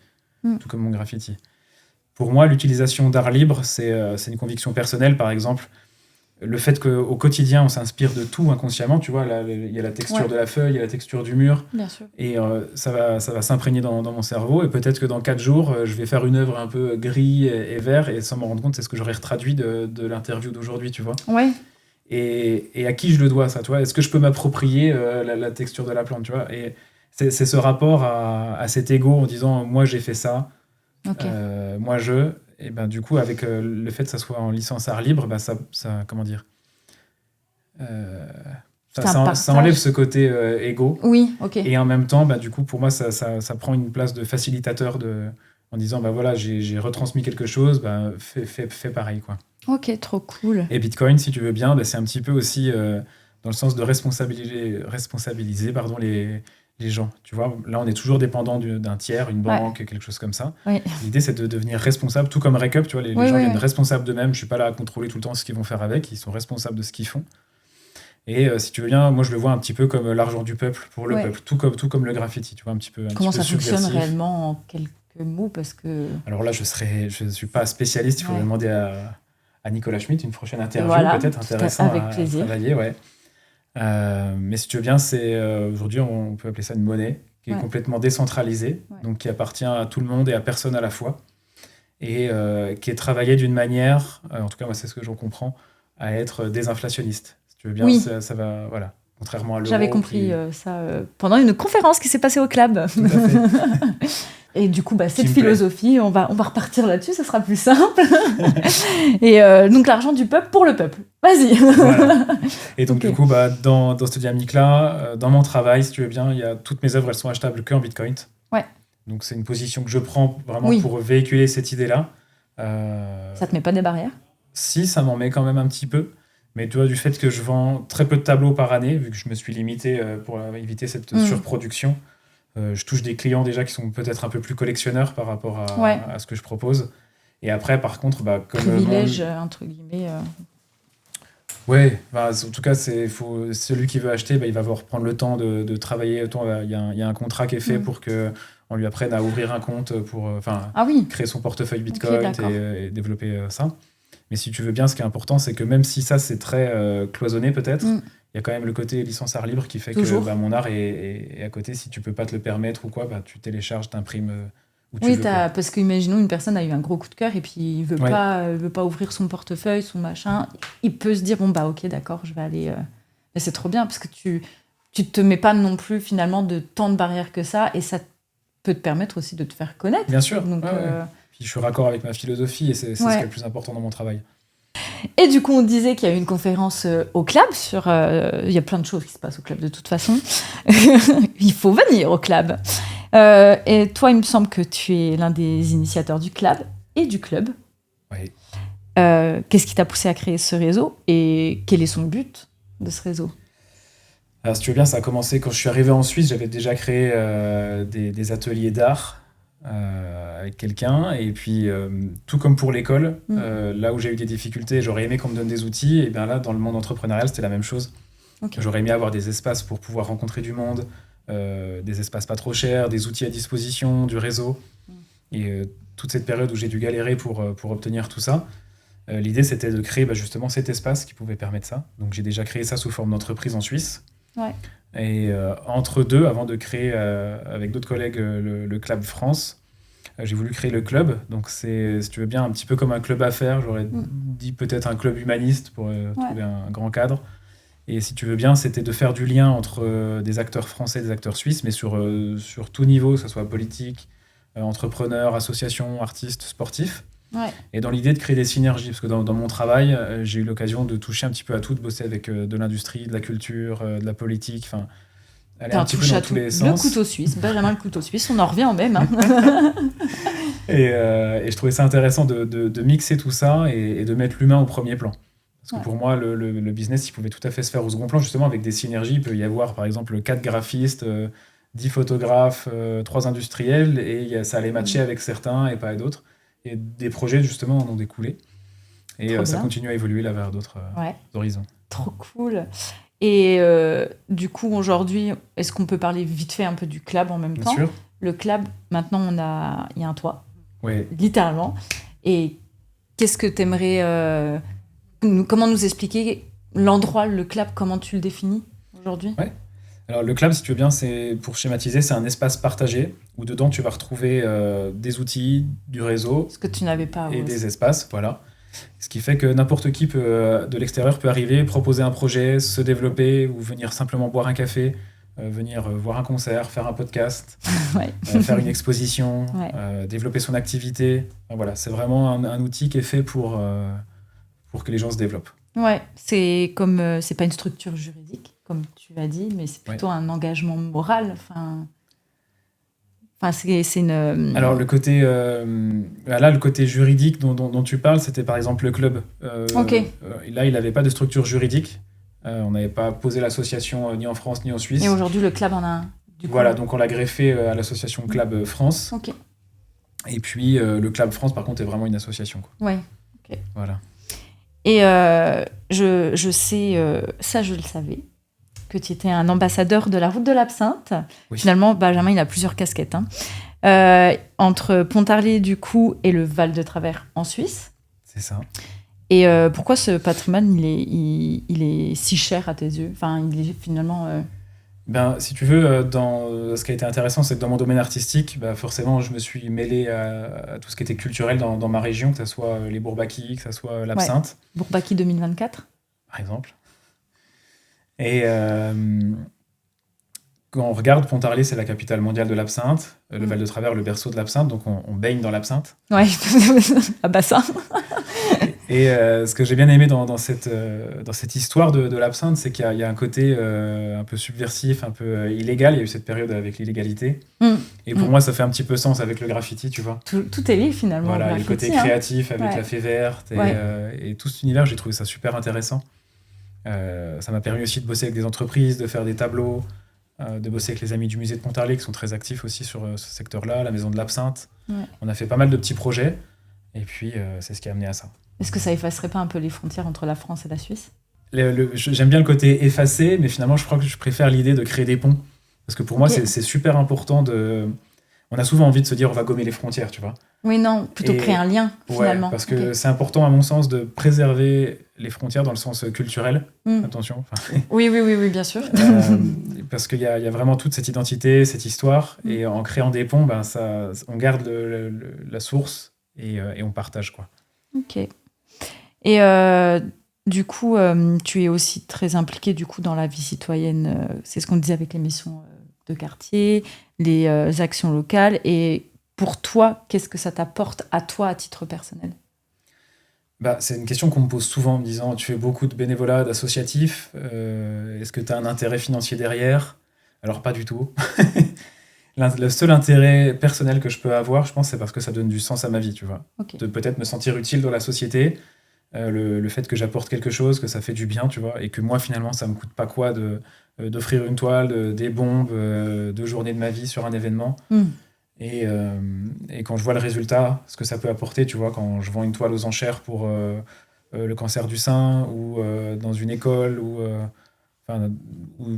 tout comme mon graffiti. Pour moi, l'utilisation d'art libre, c'est une conviction personnelle, par exemple. Le fait qu'au quotidien, on s'inspire de tout inconsciemment, tu vois, il y a la texture de la feuille, il y a la texture du mur. Bien sûr. Et ça va s'imprégner dans mon cerveau. Et peut-être que dans 4 jours, je vais faire une œuvre un peu gris et vert. Et sans m'en rendre compte, c'est ce que j'aurais retraduit de l'interview d'aujourd'hui, tu vois. Ouais. Et à qui je le dois, ça, tu vois? Est-ce que je peux m'approprier la texture de la plante, tu vois? Et c'est ce rapport à cet ego en disant, moi, j'ai fait ça. Moi, et ben, du coup, avec le fait que ça soit en licence art libre, ben, ça comment dire, ça enlève ce côté égo. Oui, ok. Et en même temps, ben, du coup, pour moi, ça prend une place de facilitateur en disant, ben, voilà, j'ai retransmis quelque chose, ben, fais pareil, quoi. Ok, trop cool. Et Bitcoin, si tu veux bien, ben, c'est un petit peu aussi dans le sens de responsabiliser les gens, tu vois. Là, on est toujours dépendant d'un tiers, une banque, quelque chose comme ça. Ouais. L'idée, c'est de devenir responsable, tout comme Rake Up, tu vois, les gens viennent responsables d'eux-mêmes. Je suis pas là à contrôler tout le temps ce qu'ils vont faire avec, ils sont responsables de ce qu'ils font. Et si tu veux bien, moi, je le vois un petit peu comme l'argent du peuple pour le peuple, tout comme le graffiti, tu vois, un petit peu. Comment ça fonctionne réellement en quelques mots, parce que... Alors là, je suis pas spécialiste, il faudrait demander à Nicolas Schmitt une prochaine interview, peut-être intéressant avec plaisir. À travailler, ouais. Mais si tu veux bien, aujourd'hui, on peut appeler ça une monnaie qui est complètement décentralisée, donc qui appartient à tout le monde et à personne à la fois, et qui est travaillée d'une manière, en tout cas moi c'est ce que j'en comprends, à être désinflationniste. Si tu veux bien, ça va, voilà. contrairement à l'euro. J'avais compris ça pendant une conférence qui s'est passée au club. Tout à fait. Et du coup, cette philosophie, on va repartir là-dessus, ça sera plus simple. Et donc, l'argent du peuple pour le peuple. Vas-y. Voilà. Et donc, du coup, dans cette dynamique-là, dans mon travail, si tu veux bien, toutes mes œuvres, elles sont achetables qu'en Bitcoin. Ouais. Donc, c'est une position que je prends vraiment pour véhiculer cette idée-là. Ça te met pas des barrières ? Si, ça m'en met quand même un petit peu. Mais tu vois, du fait que je vends très peu de tableaux par année, vu que je me suis limité pour éviter cette surproduction, je touche des clients déjà qui sont peut-être un peu plus collectionneurs par rapport à ce que je propose. Et après, par contre, comme privilège, entre guillemets. Ouais, en tout cas, celui qui veut acheter, il va devoir prendre le temps de travailler. Il y a un contrat qui est fait pour qu'on lui apprenne à ouvrir un compte pour créer son portefeuille Bitcoin et développer ça. Mais si tu veux bien, ce qui est important, c'est que même si ça, c'est très cloisonné peut-être, il y a quand même le côté licence art libre qui fait que mon art est à côté. Si tu peux pas te le permettre ou quoi, tu télécharges, t'imprimes où tu veux. Parce qu'imaginons une personne a eu un gros coup de cœur et puis il veut pas ouvrir son portefeuille, son machin. Il peut se dire, ok, d'accord, je vais aller... Mais c'est trop bien parce que tu te mets pas non plus finalement de tant de barrières que ça et ça peut te permettre aussi de te faire connaître. Bien sûr. Donc, Puis je suis raccord avec ma philosophie et c'est ce qui est le plus important dans mon travail. Et du coup, on disait qu'il y a eu une conférence au club sur... Il y a plein de choses qui se passent au club de toute façon. Il faut venir au club. Et toi, il me semble que tu es l'un des initiateurs du club et du club. Oui. Qu'est-ce qui t'a poussé à créer ce réseau et quel est son but de ce réseau ? Alors, si tu veux bien, ça a commencé quand je suis arrivé en Suisse. J'avais déjà créé des ateliers d'art avec quelqu'un. Et puis, tout comme pour l'école, là où j'ai eu des difficultés, j'aurais aimé qu'on me donne des outils. Et bien là, dans le monde entrepreneurial, c'était la même chose. Okay. J'aurais aimé avoir des espaces pour pouvoir rencontrer du monde, des espaces pas trop chers, des outils à disposition, du réseau. Et toute cette période où j'ai dû galérer pour obtenir tout ça, l'idée, c'était de créer justement cet espace qui pouvait permettre ça. Donc, j'ai déjà créé ça sous forme d'entreprise en Suisse. Ouais. Et entre deux, avant de créer avec d'autres collègues le Club France, j'ai voulu créer le club. Donc c'est, si tu veux bien, un petit peu comme un club affaires. J'aurais dit peut-être un club humaniste pour trouver un grand cadre. Et si tu veux bien, c'était de faire du lien entre des acteurs français et des acteurs suisses, mais sur tout niveau, que ce soit politique, entrepreneurs, associations, artistes, sportifs. Ouais. Et dans l'idée de créer des synergies, parce que dans mon travail, j'ai eu l'occasion de toucher un petit peu à tout, de bosser avec de l'industrie, de la culture, de la politique, enfin, aller un petit peu dans tous les sens. Le couteau suisse, Benjamin le couteau suisse, on en revient au même. Hein. Et je trouvais ça intéressant de mixer tout ça et de mettre l'humain au premier plan. Parce que pour moi, le business, il pouvait tout à fait se faire au second plan, justement, avec des synergies. Il peut y avoir, par exemple, 4 graphistes, 10 photographes, 3 industriels, et ça allait matcher avec certains et pas avec d'autres. Et des projets, justement, en ont découlé. Et ça continue à évoluer là vers d'autres horizons. Trop cool. Et du coup, aujourd'hui, est-ce qu'on peut parler vite fait un peu du club en même temps ? Bien sûr. Le club, maintenant, il y a un toit, littéralement. Et qu'est-ce que tu aimerais... comment nous expliquer l'endroit, le club, comment tu le définis aujourd'hui ? Alors, le club, si tu veux bien, pour schématiser, c'est un espace partagé où dedans, tu vas retrouver des outils, du réseau. Ce que tu n'avais pas. Et des espaces, voilà. Ce qui fait que n'importe qui de l'extérieur peut arriver, proposer un projet, se développer ou venir simplement boire un café, venir voir un concert, faire un podcast, faire une exposition, développer son activité. Enfin, voilà, c'est vraiment un outil qui est fait pour que les gens se développent. Ouais, c'est pas une structure juridique, comme tu l'as dit, mais c'est plutôt un engagement moral. C'est une... Alors, le côté, le côté juridique dont tu parles, c'était par exemple le club. Là, il n'avait pas de structure juridique. On n'avait pas posé l'association ni en France ni en Suisse. Et aujourd'hui, le club en a un. Voilà, donc on l'a greffé à l'association Club France. Okay. Et puis, le Club France, par contre, est vraiment une association. Quoi. Ouais, ok. Voilà. Et je sais, ça je le savais, que tu étais un ambassadeur de la route de l'absinthe. Oui. Finalement, Benjamin, il a plusieurs casquettes. Entre Pontarlier, du coup, et le Val de Travers en Suisse. C'est ça. Et pourquoi ce patrimoine, il est si cher à tes yeux ? Enfin, il est finalement... si tu veux, ce qui a été intéressant, c'est que dans mon domaine artistique, forcément, je me suis mêlé à tout ce qui était culturel dans ma région, que ce soit les Bourbakis, que ce soit l'absinthe. Bourbaki 2024 ? Par exemple. Et quand on regarde, Pontarlier, c'est la capitale mondiale de l'absinthe. Le Val de Travers, le berceau de l'absinthe. Donc, on baigne dans l'absinthe. Ouais, ah bah ça. Et ce que j'ai bien aimé dans cette histoire de l'absinthe, c'est qu'il y a un côté un peu subversif, un peu illégal. Il y a eu cette période avec l'illégalité. Et pour moi, ça fait un petit peu sens avec le graffiti, tu vois. Tout est lié finalement. Voilà, le côté créatif avec la fée verte et tout cet univers, j'ai trouvé ça super intéressant. Ça m'a permis aussi de bosser avec des entreprises, de faire des tableaux, de bosser avec les amis du musée de Pontarlier qui sont très actifs aussi sur ce secteur-là, la maison de l'absinthe. On a fait pas mal de petits projets et puis c'est ce qui a amené à ça. Est-ce que ça effacerait pas un peu les frontières entre la France et la Suisse ? J'aime bien le côté effacé, mais finalement je crois que je préfère l'idée de créer des ponts. Parce que pour moi c'est super important de... On a souvent envie de se dire on va gommer les frontières, tu vois. Oui, non, plutôt créer un lien, finalement. Ouais, parce que c'est important, à mon sens, de préserver les frontières dans le sens culturel. Attention. Oui, bien sûr. Parce qu'il y a vraiment toute cette identité, cette histoire. Et en créant des ponts, on garde la source et on partage, quoi. Ok. Et du coup, tu es aussi très impliqué du coup, dans la vie citoyenne. C'est ce qu'on disait avec les missions de quartier, les actions locales. Et pour toi, qu'est-ce que ça t'apporte à toi à titre personnel ? C'est une question qu'on me pose souvent en me disant tu fais beaucoup de bénévolat, d'associatif. Est-ce que tu as un intérêt financier derrière ? Alors, pas du tout. Le seul intérêt personnel que je peux avoir, je pense, c'est parce que ça donne du sens à ma vie, tu vois. Okay. De peut-être me sentir utile dans la société, le fait que j'apporte quelque chose, que ça fait du bien, tu vois, et que moi, finalement, ça me coûte pas quoi d'offrir une toile, des bombes, 2 journées de ma vie sur un événement. Et quand je vois le résultat, ce que ça peut apporter, tu vois, quand je vends une toile aux enchères pour le cancer du sein, ou dans une école, ou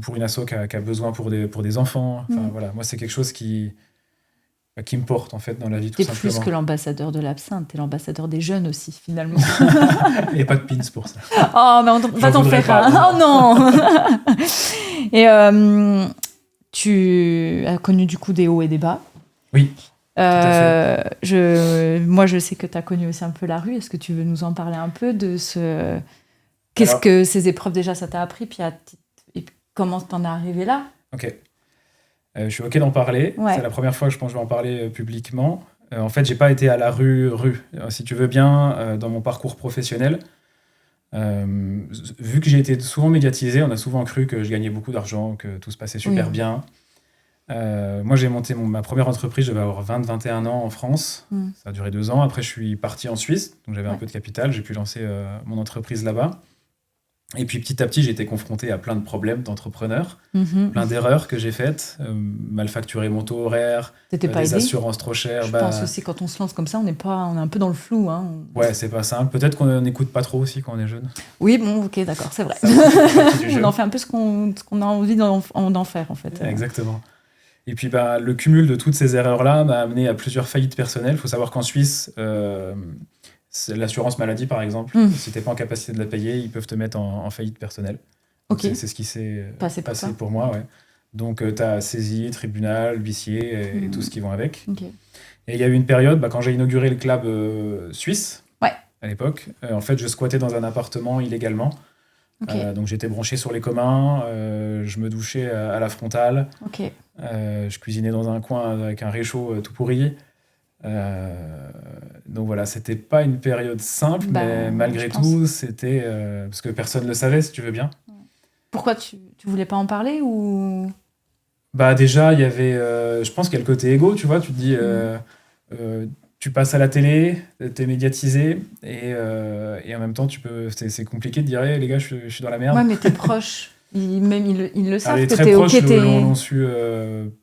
pour une asso qui a besoin pour des enfants. Voilà. Moi, c'est quelque chose qui me porte, en fait, dans la vie, tout simplement. T'es plus que l'ambassadeur de l'absinthe, t'es l'ambassadeur des jeunes aussi, finalement. Il n'y a pas de pins pour ça. Oh, mais on va t'en faire un. Oh non. Et tu as connu, du coup, des hauts et des bas. Oui, tout à fait. Moi, je sais que tu as connu aussi un peu la rue. Est-ce que tu veux nous en parler un peu de ce... Qu'est-ce que ces épreuves, déjà, ça t'a appris, puis et comment t'en es arrivé là ? Ok. Je suis OK d'en parler. Ouais. C'est la première fois que je pense que je vais en parler publiquement. En fait, j'ai pas été à la rue. Si tu veux bien, dans mon parcours professionnel, vu que j'ai été souvent médiatisé, on a souvent cru que je gagnais beaucoup d'argent, que tout se passait super bien. Moi, j'ai monté ma première entreprise, je devais avoir 20-21 ans en France. Ça a duré 2 ans. Après, je suis parti en Suisse, donc j'avais un peu de capital. J'ai pu lancer mon entreprise là-bas. Et puis, petit à petit, j'ai été confronté à plein de problèmes d'entrepreneurs, plein d'erreurs que j'ai faites, mal facturé mon taux horaire, des assurances trop chères. Je pense aussi, quand on se lance comme ça, on est un peu dans le flou. Hein. Ouais, c'est pas simple. Peut-être qu'on n'écoute pas trop aussi quand on est jeune. Oui, bon, ok, d'accord, c'est vrai. On en fait un peu ce qu'on a envie d'en faire, en fait. Exactement. Et puis, le cumul de toutes ces erreurs-là m'a amené à plusieurs faillites personnelles. Il faut savoir qu'en Suisse, l'assurance maladie, par exemple, si tu n'es pas en capacité de la payer, ils peuvent te mettre en faillite personnelle. Okay. C'est ce qui s'est passé pour moi. Ouais. Donc, tu as saisie, tribunal, huissier et tout ce qui vont avec. Okay. Et il y a eu une période, quand j'ai inauguré le club suisse, à l'époque, en fait, je squattais dans un appartement illégalement. Okay. Donc j'étais branché sur les communs, je me douchais à la frontale, je cuisinais dans un coin avec un réchaud tout pourri. Donc voilà, c'était pas une période simple, mais malgré tout, c'était... parce que personne ne le savait, si tu veux bien. Pourquoi tu voulais pas en parler ou... Déjà, il y avait... je pense qu'il y a le côté égo, tu vois, tu te dis... tu passes à la télé, t'es médiatisé, et en même temps, c'est compliqué de dire hey, les gars, je suis dans la merde. Ouais, mais tes proches, ils le savent. Les très proches l'ont su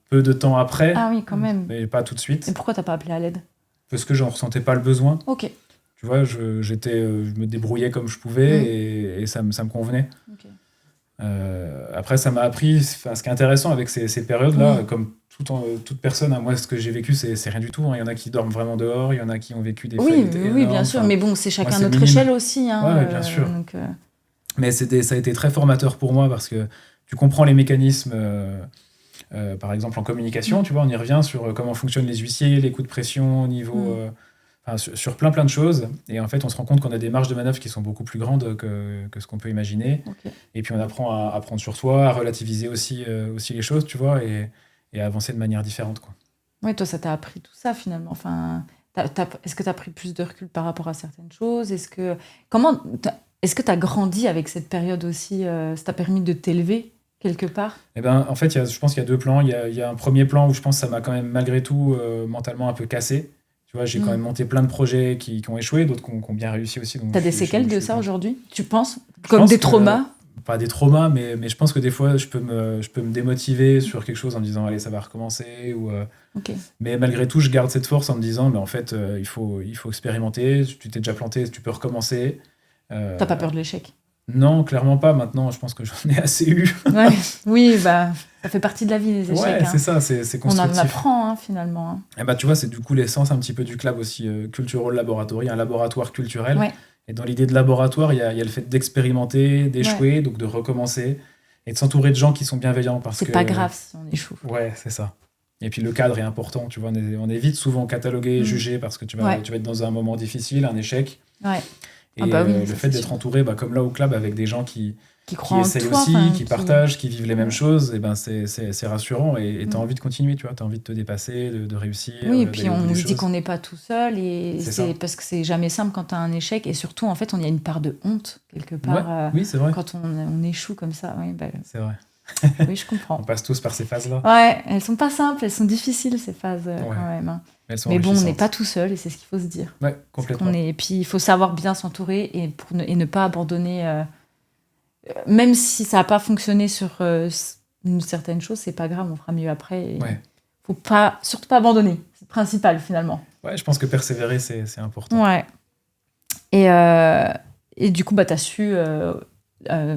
peu de temps après. Ah oui, quand même. Mais pas tout de suite. Et pourquoi t'as pas appelé à l'aide ? Parce que j'en ressentais pas le besoin. Ok. Tu vois, je me débrouillais comme je pouvais et ça me convenait. Okay. Après, ça m'a appris... ce qui est intéressant avec ces périodes-là, comme toute personne, moi, ce que j'ai vécu, c'est rien du tout. Il y en a qui dorment vraiment dehors, il y en a qui ont vécu des faillites énormes. Oui, bien sûr, mais bon, c'est chacun à notre échelle aussi. Oui, bien sûr. Donc, mais ça a été très formateur pour moi parce que tu comprends les mécanismes, par exemple en communication, tu vois, on y revient sur comment fonctionnent les huissiers, les coups de pression au niveau enfin, sur plein de choses. Et en fait, on se rend compte qu'on a des marges de manœuvre qui sont beaucoup plus grandes que ce qu'on peut imaginer. Ok. Et puis on apprend à prendre sur soi, à relativiser aussi les choses, tu vois, et à avancer de manière différente, quoi. Ouais, toi, ça t'a appris tout ça finalement. Enfin, est-ce que tu as pris plus de recul par rapport à certaines choses? Est-ce que tu as grandi avec cette période aussi? Ça t'a permis de t'élever quelque part? Eh ben, en fait, je pense qu'il y a deux plans. Il y a un premier plan où je pense que ça m'a quand même, malgré tout, mentalement un peu cassé. Tu vois, j'ai quand même monté plein de projets qui ont échoué, d'autres qui ont bien réussi aussi. T'as des séquelles de ça aujourd'hui, tu penses? Je Comme pense des que- traumas? Pas des traumas, mais je pense que des fois, je peux me démotiver sur quelque chose en me disant, allez, ça va recommencer. Ok. Mais malgré tout, je garde cette force en me disant, mais en fait, il faut expérimenter. Tu t'es déjà planté, tu peux recommencer. T'as pas peur de l'échec? Non, clairement pas. Maintenant, je pense que j'en ai assez eu. Ouais. Oui, bah, ça fait partie de la vie, les échecs. Ouais, hein. c'est ça, c'est On en constructif. apprend hein, finalement. hein. Et bah, tu vois, c'est du coup l'essence un petit peu du club aussi, Cultural Laboratory, un laboratoire culturel. Ouais. Et dans l'idée de laboratoire, il y a le fait d'expérimenter, d'échouer, donc de recommencer, et de s'entourer de gens qui sont bienveillants. Parce C'est que pas grave si on échoue. Ouais, c'est ça. Et puis le cadre est important, tu vois, on est vite souvent catalogué, jugé, parce que tu vas être dans un moment difficile, un échec. Ouais. Et oui, le ça, fait c'est d'être sûr. entouré, bah, comme là au club, avec des gens qui croient en essayent toi, aussi, enfin, qui partagent, qui vivent les mêmes choses, et ben c'est rassurant, et tu as envie de continuer, tu vois, tu as envie de te dépasser, de réussir. Oui, et puis d'aller au bout on des se dit choses. qu'on n'est pas tout seul, et C'est c'est ça. parce que c'est jamais simple quand tu as un échec, et surtout, en fait, on y a une part de honte, quelque part, Ouais, oui, c'est vrai. quand on échoue comme ça. Oui, bah, C'est vrai. oui, je On comprends. passe tous par ces phases-là. Ouais, elles sont pas simples, elles sont difficiles, ces phases, quand Ouais. même. hein. Elles sont Mais bon, on n'est enrichissantes. pas tout seul, et c'est ce qu'il faut se dire. Ouais, complètement. Et puis, il faut savoir bien s'entourer et ne pas abandonner. Même si ça n'a pas fonctionné sur une certaine chose, c'est pas grave, on fera mieux après. Il Ouais. faut surtout pas abandonner. C'est le principal, finalement. Ouais, je pense que persévérer, c'est important. Ouais. Et du coup, bah, tu as su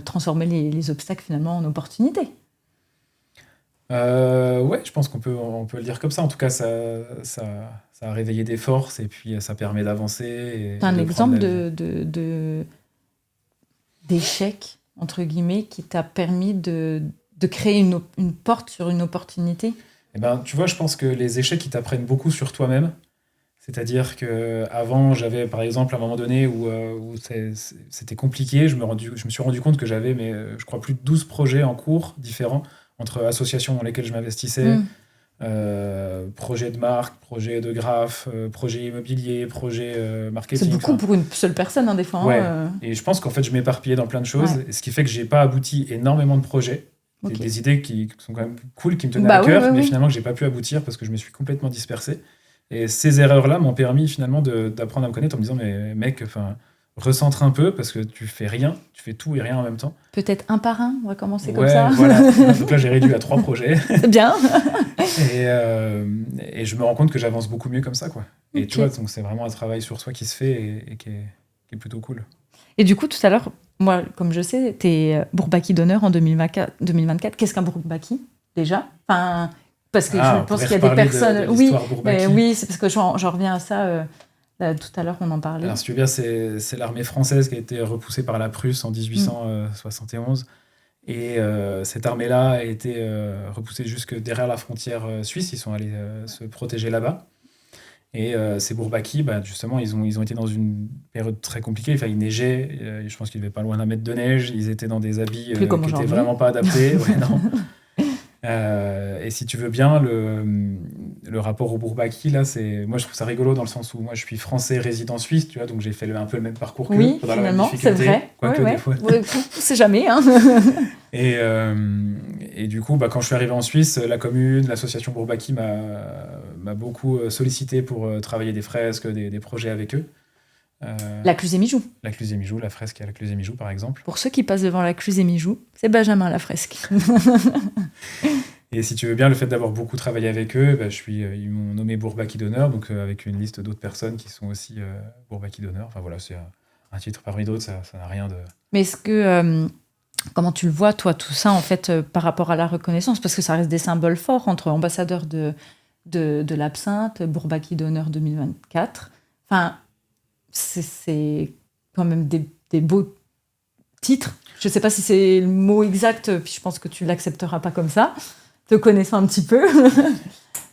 transformer les obstacles, finalement, en opportunités. Ouais, je pense on peut le dire comme ça. En tout cas, ça a réveillé des forces, et puis ça permet d'avancer. Tu as un de exemple prendre d'échec, entre guillemets, qui t'a permis de créer une porte sur une opportunité? Eh ben, tu vois, je pense que les échecs, ils t'apprennent beaucoup sur toi-même. C'est-à-dire qu'avant, j'avais, par exemple, à un moment donné où c'était compliqué, je me suis rendu compte que j'avais, je crois, plus de 12 projets en cours différents, entre associations dans lesquelles je m'investissais, projets de marque, projets de graphe, projets immobiliers, projets marketing. C'est beaucoup pour une seule personne, hein, des fois. Ouais. hein. Et je pense qu'en fait, je m'éparpillais dans plein de choses, Ouais. ce qui fait que j'ai pas abouti énormément de projets. Ok. Des idées qui sont quand même cool, qui me tenaient Bah à oui, cœur, oui, mais oui. finalement que j'ai pas pu aboutir parce que je me suis complètement dispersé. Et ces erreurs-là m'ont permis finalement d'apprendre à me connaître en me disant, mais mec, recentre un peu parce que tu fais rien, tu fais tout et rien en même temps. Peut-être un par un, on va commencer comme Ouais, ça. voilà. Donc là, j'ai réduit à 3 projets. C'est bien. Et je me rends compte que j'avance beaucoup mieux comme ça, quoi. Et Ok. tu vois, donc c'est vraiment un travail sur soi qui se fait et qui est plutôt cool. Et du coup, tout à l'heure, moi, comme je sais, tu es Bourbaki d'honneur en 2024. Qu'est-ce qu'un Bourbaki, déjà? Enfin, parce que je pense qu'il y a des personnes... Oui, oui, c'est parce que j'en reviens à ça. Là, tout à l'heure, on en parlait. Alors, si tu veux bien, c'est l'armée française qui a été repoussée par la Prusse en 1871. Et cette armée-là a été repoussée jusque derrière la frontière suisse. Ils sont allés se protéger là-bas. Et ces Bourbaki, justement, ils ont été dans une période très compliquée. Enfin, il neigeait. Je pense qu'il n'y avait pas loin d'un mètre de neige. Ils étaient dans des habits qui n'étaient vraiment pas adaptés. Ouais, non. Et si tu veux bien, le rapport au Bourbaki, là, moi je trouve ça rigolo dans le sens où moi je suis français résident suisse, tu vois, donc j'ai fait un peu le même parcours qu'eux. Oui, finalement, c'est vrai. Quoique des fois. Ouais, c'est jamais. Hein. Et du coup, quand je suis arrivé en Suisse, la commune, l'association Bourbaki m'a beaucoup sollicité pour travailler des fresques, des projets avec eux. La Cluse-et-Mijoux. La Cluse-et-Mijoux, la fresque à la Cluse-et-Mijoux, par exemple. Pour ceux qui passent devant la Cluse-et-Mijoux, c'est Benjamin la fresque. Et si tu veux bien, le fait d'avoir beaucoup travaillé avec eux, ils m'ont nommé Bourbaki d'honneur, donc avec une liste d'autres personnes qui sont aussi Bourbaki d'honneur. Enfin voilà, c'est un titre parmi d'autres, ça n'a rien de... Mais est-ce que... comment tu le vois, toi, tout ça, en fait, par rapport à la reconnaissance? Parce que ça reste des symboles forts entre ambassadeurs de l'absinthe, Bourbaki d'honneur 2024. Enfin... C'est quand même des beaux titres. Je ne sais pas si c'est le mot exact, puis je pense que tu ne l'accepteras pas comme ça, te connaissant un petit peu.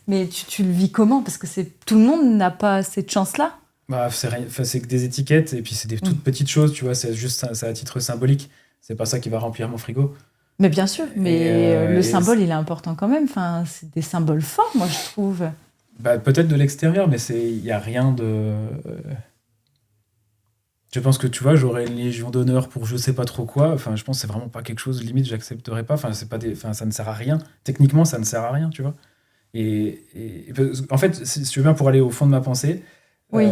Mais tu le vis comment? Parce que tout le monde n'a pas cette chance-là. Bah, c'est que des étiquettes, et puis c'est des toutes petites choses, tu vois, c'est juste ça à titre symbolique. C'est pas ça qui va remplir mon frigo. Mais bien sûr, mais le symbole, il est important quand même. Enfin, c'est des symboles forts, moi, je trouve. Bah, peut-être de l'extérieur, mais il n'y a rien de... Je pense que, tu vois, j'aurais une légion d'honneur pour je sais pas trop quoi. Enfin, je pense que c'est vraiment pas quelque chose, limite, j'accepterais pas. Enfin, ça ne sert à rien. Techniquement, ça ne sert à rien, tu vois. En fait, si tu veux bien, pour aller au fond de ma pensée, Oui.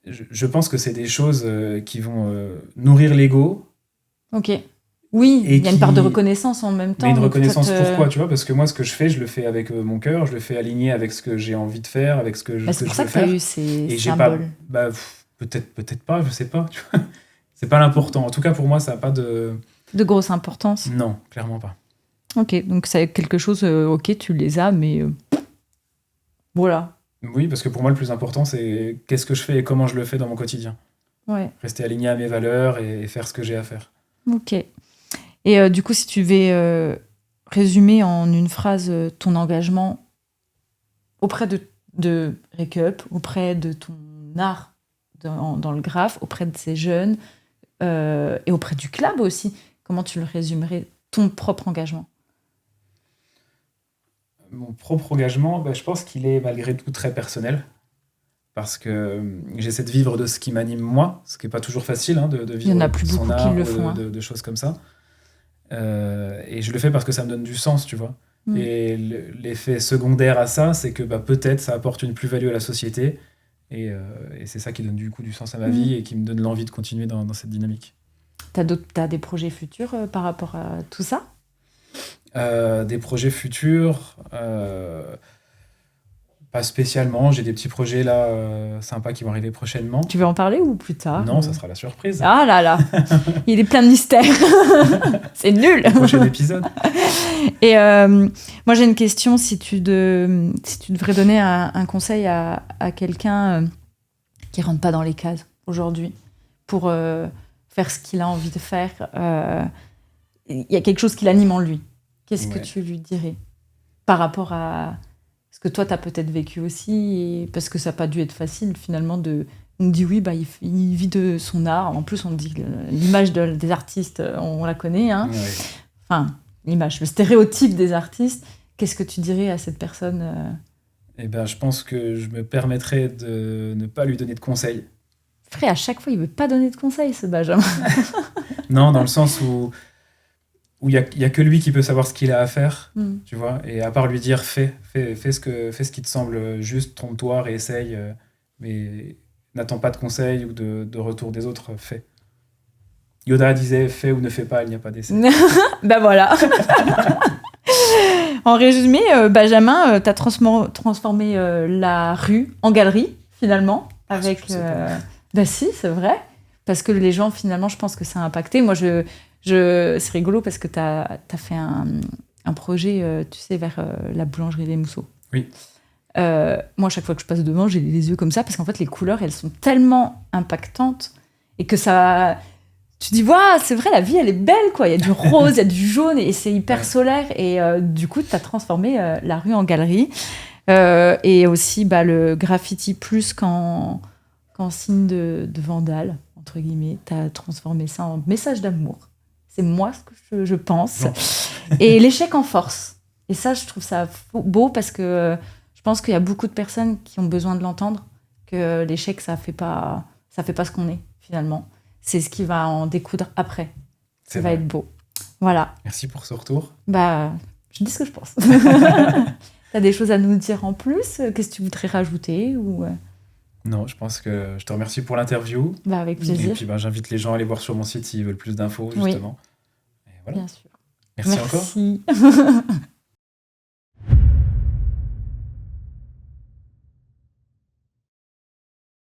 Je pense que c'est des choses qui vont nourrir l'ego. Ok. Oui, Et il y a une part de reconnaissance en même temps. Mais une reconnaissance pourquoi, tu vois? Parce que moi, ce que je fais, je le fais avec mon cœur, je le fais aligné avec ce que j'ai envie de faire, avec ce que je veux faire. C'est pour ça que tu as eu ces Et symboles. Peut-être pas, je sais pas. Tu vois, c'est pas l'important. En tout cas, pour moi, ça n'a pas de grosse importance. Non, clairement pas. Ok, donc c'est quelque chose, ok, tu les as, mais voilà. Oui, parce que pour moi, le plus important, c'est qu'est-ce que je fais et comment je le fais dans mon quotidien. Ouais. Rester aligné à mes valeurs et faire ce que j'ai à faire. Ok. Et du coup, si tu devais résumer en une phrase ton engagement auprès de Rekup, auprès de ton art dans le graphe, auprès de ces jeunes et auprès du club aussi, comment tu le résumerais, ton propre engagement? Mon propre engagement, je pense qu'il est malgré tout très personnel. Parce que j'essaie de vivre de ce qui m'anime moi, ce qui n'est pas toujours facile, de vivre. Il y en a plus son beaucoup art, qui le font. de choses comme ça. Et je le fais parce que ça me donne du sens, tu vois. Et l'effet secondaire à ça, c'est que peut-être ça apporte une plus-value à la société. Et c'est ça qui donne du coup du sens à ma vie et qui me donne l'envie de continuer dans cette dynamique. T'as des projets futurs par rapport à tout ça? Des projets futurs, pas spécialement. J'ai des petits projets là sympas qui vont arriver prochainement. Tu veux en parler ou plus tard? Non, ça sera la surprise. Ah là là, il est plein de mystères. C'est nul. Le prochain épisode. Et moi j'ai une question, si tu devrais donner un conseil à quelqu'un qui rentre pas dans les cases aujourd'hui pour faire ce qu'il a envie de faire, il y a quelque chose qui l'anime en lui. Qu'est-ce que tu lui dirais par rapport à ce que toi t'as peut-être vécu aussi, et parce que ça n'a pas dû être facile finalement on me dit oui, il vit de son art. En plus on me dit que l'image des artistes, on la connaît, hein. Ouais. Enfin, l'image, le stéréotype des artistes. Qu'est-ce que tu dirais à cette personne Je pense que je me permettrais de ne pas lui donner de conseils. Frère, à chaque fois, il veut pas donner de conseils, ce Benjamin. Non, dans le sens où il y a que lui qui peut savoir ce qu'il a à faire, tu vois. Et à part lui dire fais ce qui te semble juste, trompe-toi, réessaye, mais n'attends pas de conseils ou de retour des autres, fais. Yoda disait fais ou ne fais pas, il n'y a pas d'essai. Voilà. En résumé, Benjamin, t'as transformé la rue en galerie, finalement, avec... si, c'est vrai. Parce que les gens, finalement, je pense que ça a impacté. Moi, c'est rigolo parce que t'as fait un projet, tu sais, vers la boulangerie des Mousseaux. Oui. Moi, à chaque fois que je passe devant, j'ai les yeux comme ça parce qu'en fait, les couleurs, elles sont tellement impactantes et que ça... Tu dis, waouh, c'est vrai, la vie, elle est belle, quoi. Il y a du rose, il y a du jaune et c'est hyper solaire. Et du coup, t'as transformé la rue en galerie. Et aussi, le graffiti plus qu'en signe de vandale, entre guillemets. T'as transformé ça en message d'amour. C'est moi ce que je pense. Non. Et l'échec en force. Et ça, je trouve ça beau parce que je pense qu'il y a beaucoup de personnes qui ont besoin de l'entendre, que l'échec, ça fait pas ce qu'on est, finalement. C'est ce qui va en découdre après. Ça va être beau. Voilà. Merci pour ce retour. Je dis ce que je pense. T'as des choses à nous dire en plus? Qu'est-ce que tu voudrais rajouter ou... Non, je pense que je te remercie pour l'interview. Avec plaisir. Et puis j'invite les gens à aller voir sur mon site s'ils veulent plus d'infos, justement. Oui. Et voilà. Bien sûr. Merci encore.